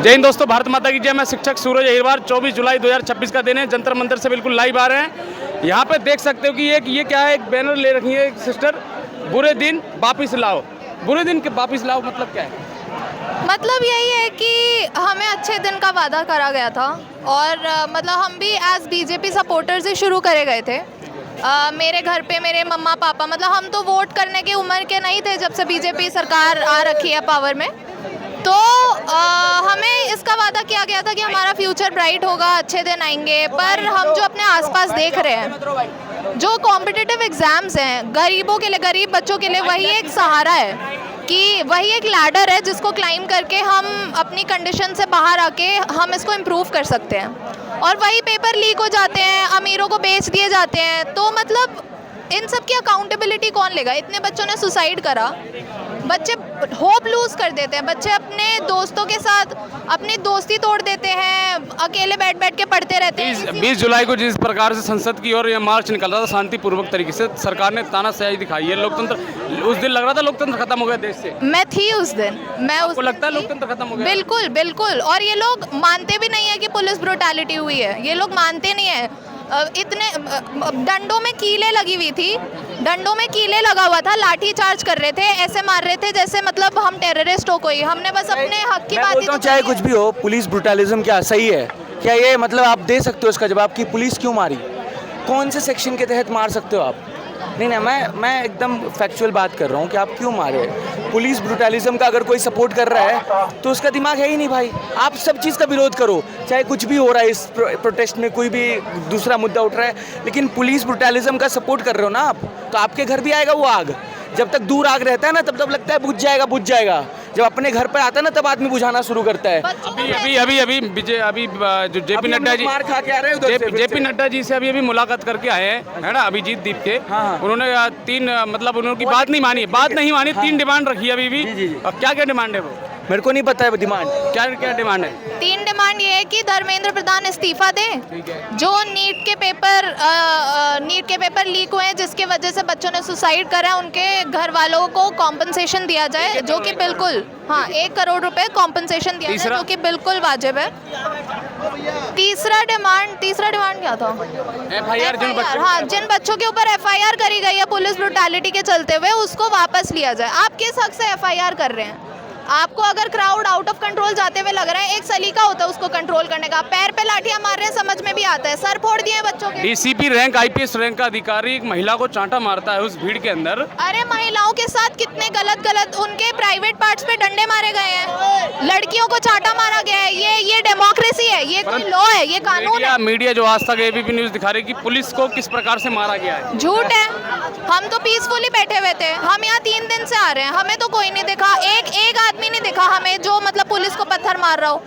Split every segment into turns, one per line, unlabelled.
जय हिंद दोस्तों, भारत माता की जय। मैं शिक्षक सूरज अहिरवार। 24 जुलाई 2026 का दिन है। जंतर मंतर से बिल्कुल लाइव आ रहे हैं। यहाँ पे देख सकते हो कि ये क्या है, एक बैनर ले रखी है एक सिस्टर, बुरे दिन वापिस लाओ। बुरे दिन के वापिस लाओ मतलब क्या है?
मतलब यही है कि हमें अच्छे दिन का वादा करा गया था और मतलब हम भी एज बीजेपी सपोर्टर्स ही शुरू करे गए थे। मेरे घर पे मेरे मम्मा पापा, मतलब हम तो वोट करने की उम्र के नहीं थे जब से बीजेपी सरकार आ रखी है पावर में। तो हमें इसका वादा किया गया था कि हमारा फ्यूचर ब्राइट होगा, अच्छे दिन आएंगे। पर हम जो अपने आसपास देख रहे हैं, जो कॉम्पिटिटिव एग्ज़ाम्स हैं गरीबों के लिए, गरीब बच्चों के लिए, वही एक सहारा है कि वही एक लैडर है जिसको क्लाइम करके हम अपनी कंडीशन से बाहर आके हम इसको इम्प्रूव कर सकते हैं। और वही पेपर लीक हो जाते हैं, अमीरों को बेच दिए जाते हैं। तो मतलब इन सब की अकाउंटेबिलिटी कौन लेगा? इतने बच्चों ने सुसाइड करा, बच्चे होप लूज़ कर देते हैं, बच्चे अपने दोस्तों के साथ अपनी दोस्ती तोड़ देते हैं, अकेले बैठ बैठ के पढ़ते रहते हैं।
20 जुलाई को जिस प्रकार से संसद की ओर यह मार्च निकल रहा था शांतिपूर्वक तरीके से, सरकार ने तानाशाही दिखाई है। लोकतंत्र उस दिन लग रहा था लोकतंत्र खत्म हो गया देश से।
मैं थी उस दिन, मैं
आपको लगता है लोकतंत्र खत्म हो गया?
बिल्कुल बिल्कुल। और ये लोग मानते भी नहीं है कि पुलिस ब्रुटैलिटी हुई है, ये लोग मानते नहीं है। इतने डंडों में कीले लगी हुई थी, डंडों में कीले लगा हुआ था, लाठी चार्ज कर रहे थे, ऐसे मार रहे थे जैसे मतलब हम टेररिस्ट हो कोई। हमने बस अपने हक की बात ही
चाहे कुछ भी हो, पुलिस ब्रुटलिज्म क्या सही है? क्या ये मतलब आप दे सकते हो इसका जवाब कि पुलिस क्यों मारी? कौन से सेक्शन के तहत मार सकते हो आप? नहीं, मैं एकदम फैक्चुअल बात कर रहा हूँ कि आप क्यों मारे। पुलिस ब्रुटलिज्म का अगर कोई सपोर्ट कर रहा है तो उसका दिमाग है ही नहीं भाई। आप सब चीज़ का विरोध करो, चाहे कुछ भी हो रहा है इस प्रोटेस्ट में, कोई भी दूसरा मुद्दा उठ रहा है, लेकिन पुलिस ब्रुटलिज्म का सपोर्ट कर रहे हो ना आप, तो आपके घर भी आएगा वो आग। जब तक दूर आग रहता है ना तब लगता है बुझ जाएगा। जब अपने घर पर आता है ना तब आदमी बुझाना शुरू करता है।
अभी जो जेपी नड्डा जी,
मार खा के आ रहे हैं
जेपी नड्डा जी से अभी मुलाकात करके आए हैं, है ना, अभिजीत दीप के।
हाँ।
उन्होंने मतलब उन्होंने बात नहीं मानी, 3 डिमांड रखी है अभी भी।
जी।
और क्या डिमांड है वो?
मेरे को नहीं पता है डिमांड
क्या डिमांड है?
3 डिमांड ये है कि धर्मेंद्र प्रधान इस्तीफा दें, जो नीट के पेपर लीक हुए हैं जिसके वजह से बच्चों ने सुसाइड करा, उनके घर वालों को कॉम्पनसेशन दिया जाए, जो कि बिल्कुल 1 करोड़ रुपए कॉम्पनसेशन दिया जाए, जो कि बिल्कुल वाजिब है। तीसरा डिमांड क्या था?
FIR
जिन बच्चों के ऊपर FIR करी गई है पुलिस ब्रुटैलिटी के चलते हुए, उसको वापस लिया जाए। आप किस हक से FIR कर रहे हैं? आपको अगर क्राउड आउट ऑफ कंट्रोल जाते हुए लग रहा है, एक सलीका होता है उसको कंट्रोल करने का। पैर पे लाठियां मार रहे हैं, समझ में भी आता है, सर फोड़ दिए बच्चों के।
DCP रैंक IPS रैंक का अधिकारी एक महिला को चांटा मारता है उस भीड़ के अंदर।
अरे महिलाओं के साथ कितने गलत उनके प्राइवेट पार्ट्स पे डंडे मारे गए हैं, लड़कियों को चांटा मारा गया है। ये डेमोक्रेसी है, ये कोई लॉ है, ये कानून है।
मीडिया जो आज तक ABP न्यूज दिखा रही कि पुलिस को किस प्रकार से मारा गया है,
झूठ है। हम तो पीसफुली बैठे हुए थे, हम यहाँ 3 दिन से आ रहे हैं, हमें तो कोई नहीं दिखा, एक आदमी नहीं दिखा हमें जो मतलब पुलिस को पत्थर मार रहा हो।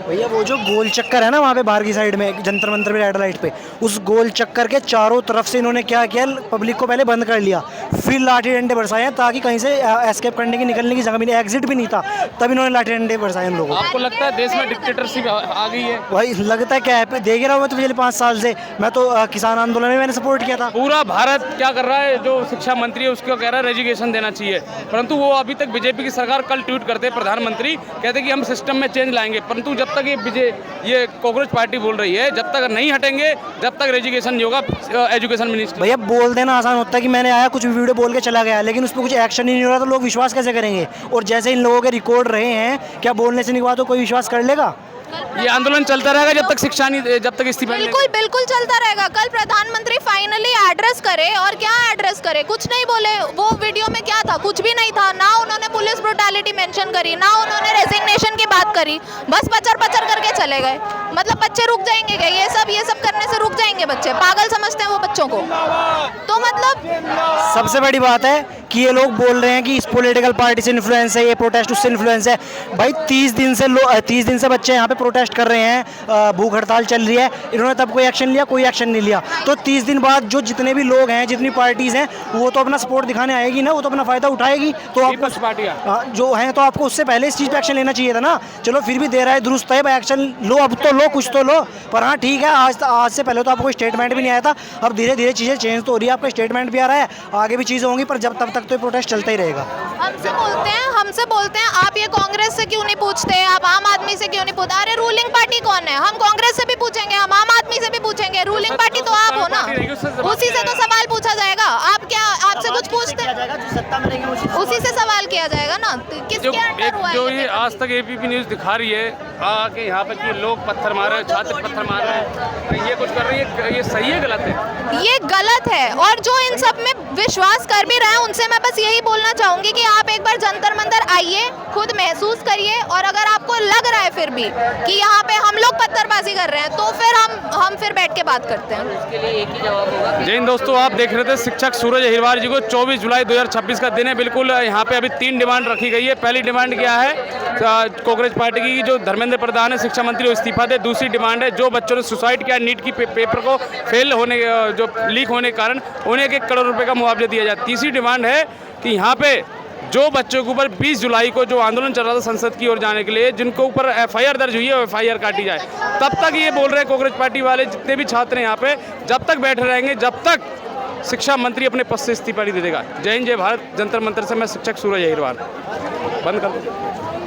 भैया वो जो गोल चक्कर है ना वहाँ पे बाहर की साइड में जंतर मंतर पे रेड लाइट पे, उस गोल चक्कर के चारों तरफ से इन्होंने क्या किया, पब्लिक को पहले बंद कर लिया, फिर लाठी डंडे बरसाए हैं ताकि कहीं से एस्केप करने की, निकलने की जगह भी नहीं, एग्जिट भी नहीं था, तब इन्होंने लाठी डंडे बरसाए हम लोगों को।
आपको लगता है देश में डिक्टेटरशिप आ गई है?
भाई लगता है क्या है, देख रहा हूँ मैं तो पिछले 5 साल से। मैं तो किसान आंदोलन में मैंने सपोर्ट किया था।
पूरा भारत क्या कर रहा है, जो शिक्षा मंत्री है उसको कह रहा है रेजिग्नेशन देना चाहिए, परंतु वो अभी तक बीजेपी की सरकार, कल ट्वीट करते प्रधानमंत्री कहते कि हम सिस्टम में चेंज लाएंगे, परंतु जब तक ये कॉकरोच पार्टी बोल रही है जब तक नहीं हटेंगे जब तक रेजिग्नेशन नहीं होगा एजुकेशन मिनिस्टर।
भैया बोल देना आसान होता है कि मैंने आया कुछ वीडियो बोल के चला गया, लेकिन उस पर कुछ एक्शन ही नहीं हो रहा तो लोग विश्वास कैसे करेंगे? और जैसे इन लोगों के रिकॉर्ड रहे हैं, क्या बोलने से नहीं हुआ तो कोई विश्वास कर लेगा?
ये आंदोलन चलता रहेगा जब तक शिक्षा नहीं, जब तक इस्तीफा नहीं।
बिल्कुल चलता रहेगा। कल प्रधानमंत्री फाइनली एड्रेस करे, और क्या एड्रेस करे? कुछ नहीं बोले। वो वीडियो में क्या था? कुछ भी नहीं था। ना उन्होंने पुलिस ब्रुटैलिटी मेंशन करी, ना उन्होंने रेजिग्नेशन की बात करी, बस पचर करके चले गए। मतलब बच्चे रुक जाएंगे क्या? ये सब करने से रुक जाएंगे बच्चे? पागल समझते हैं वो बच्चों को। तो मतलब
सबसे बड़ी बात है कि ये लोग बोल रहे हैं कि इस पॉलिटिकल पार्टी से इन्फ्लुएंस है, ये प्रोटेस्ट उससे इन्फ्लुएंस है। भाई 30 दिन से बच्चे यहाँ पे प्रोटेस्ट कर रहे हैं, भूख हड़ताल चल रही है, इन्होंने तब कोई एक्शन नहीं लिया। तो 30 दिन बाद जो जितने भी लोग हैं, जितनी पार्टीज हैं, वो तो अपना सपोर्ट दिखाने आएगी ना, वो तो अपना फायदा उठाएगी। तो आपको जो है तो आपको उससे पहले इस चीज़ पे एक्शन लेना चाहिए था ना। चलो फिर भी दे रहा है दुरुस्त है, एक्शन लो, अब तो लो, कुछ तो लो। पर हाँ ठीक है, आज से पहले तो आपको कोई स्टेटमेंट भी नहीं आया था, अब धीरे धीरे चीज़ें चेंज तो हो रही है, आपका स्टेटमेंट भी आ रहा है, आगे भी चीज़ें होंगी, पर जब तब तक तो ये प्रोटेस्ट चलता ही रहेगा।
हमसे बोलते हैं आप ये कांग्रेस से क्यों नहीं पूछते, आप आम आदमी से क्यों नहीं पूछते। अरे रूलिंग पार्टी कौन है, हम कांग्रेस से भी पूछेंगे, हम आम आदमी से भी पूछेंगे, रूलिंग पार्टी तो आप हो ना, उसी से तो सवाल पूछा जाएगा। आप क्या आपसे कुछ पूछते हैं, उसी से सवाल किया जाएगा ना, किसके अंडर हुआ है
जो ये आज तक एबीपी न्यूज़ दिखा रही है कि यहाँ पे कि लोग पत्थर मार रहे हैं, छात्र पत्थर मार रहे हैं, ये कुछ कर रही है, ये सही है गलत है?
ये गलत है, और जो इन सब में विश्वास कर भी रहे हैं उनसे मैं बस यही बोलना चाहूंगी कि आप एक बार जंतर मंतर आइए, खुद महसूस करिए, और अगर आपको लग रहा है फिर भी कि यहाँ पे हम लोग पत्थरबाजी कर रहे हैं तो फिर हम फिर बैठ के बात करते हैं।
इसके लिए एक ही जवाब होगा।
जय हिंद दोस्तों, आप देख रहे थे शिक्षक सूरज अहिरवार जी को। 24 जुलाई 2026 का दिन है, बिल्कुल यहाँ पे अभी 3 डिमांड रखी गई है। पहली डिमांड क्या है, कांग्रेस पार्टी की जो धर्मेंद्र प्रधान है शिक्षा मंत्री, वो इस्तीफा दे। दूसरी डिमांड है जो बच्चों ने सुसाइड किया नीट की पेपर को फेल होने, जो लीक होने के कारण उन्हें 1 करोड़ रुपए का मुआवजा दिया जाए। तीसरी डिमांड है कि यहाँ पे जो बच्चों के ऊपर 20 जुलाई को जो आंदोलन चल रहा था संसद की ओर जाने के लिए, जिनको ऊपर एफआईआर दर्ज हुई है, एफआईआर काटी जाए। तब तक ये बोल रहे हैं कांग्रेस पार्टी वाले, जितने भी छात्र हैं यहाँ पे, जब तक बैठे रहेंगे, जब तक शिक्षा मंत्री अपने पद से इस्तीफा नहीं दे देगा। जय हिंद, जय भारत। जंतर मंतर से मैं शिक्षक सूरज अहिरवार बंद कर दूँ।